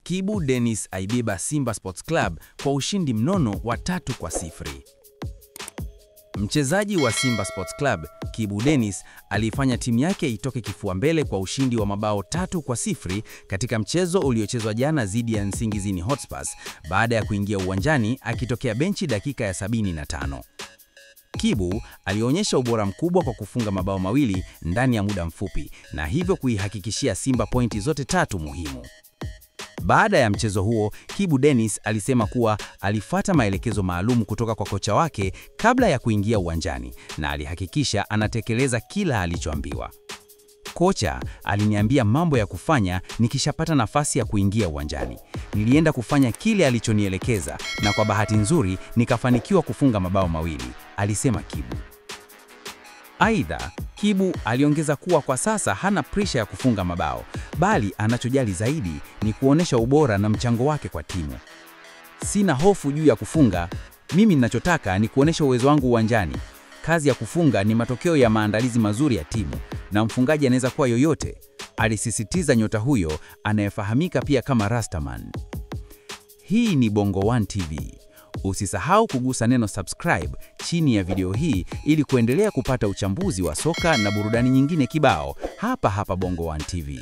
Kibu Denis aibeba Simba Sports Club kwa ushindi mnono wa 3-0. Mchezaji wa Simba Sports Club, Kibu Denis, aliifanya timu yake itoke kifua mbele kwa ushindi wa mabao 3-0 katika mchezo uliochezwa jana dhidi ya Nsingizini Hotspurs baada ya kuingia uwanjani akitokea benchi dakika ya 75. Kibu alionyesha ubora mkubwa kwa kufunga mabao mawili ndani ya muda mfupi na hivyo kuihakikishia Simba pointi zote 3 muhimu. Baada ya mchezo huo, Kibu Denis alisema kuwa alifuata maelekezo maalum kutoka kwa kocha wake kabla ya kuingia uwanjani na alihakikisha anatekeleza kila alichoambiwa. Kocha aliniambia mambo ya kufanya nikishapata nafasi ya kuingia uwanjani. Nilienda kufanya kile alichonielekeza na kwa bahati nzuri nikafanikiwa kufunga mabao mawili, alisema Kibu. Aidha, Kibu aliongeza kuwa kwa sasa hana presha ya kufunga mabao, bali anachojali zaidi ni kuonesha ubora na mchango wake kwa timu. Sina hofu juu ya kufunga, mimi ninachotaka ni kuonesha uwezo wangu uwanjani. Kazi ya kufunga ni matokeo ya maandalizi mazuri ya timu na mfungaji anaweza kuwa yoyote, alisisitiza nyota huyo anayefahamika pia kama Rastaman. Hii ni Bongo 1 TV. Usisahau kugusa neno subscribe chini ya video hii ili kuendelea kupata uchambuzi wa soka na burudani nyingine kibao hapa Bongo 1 TV.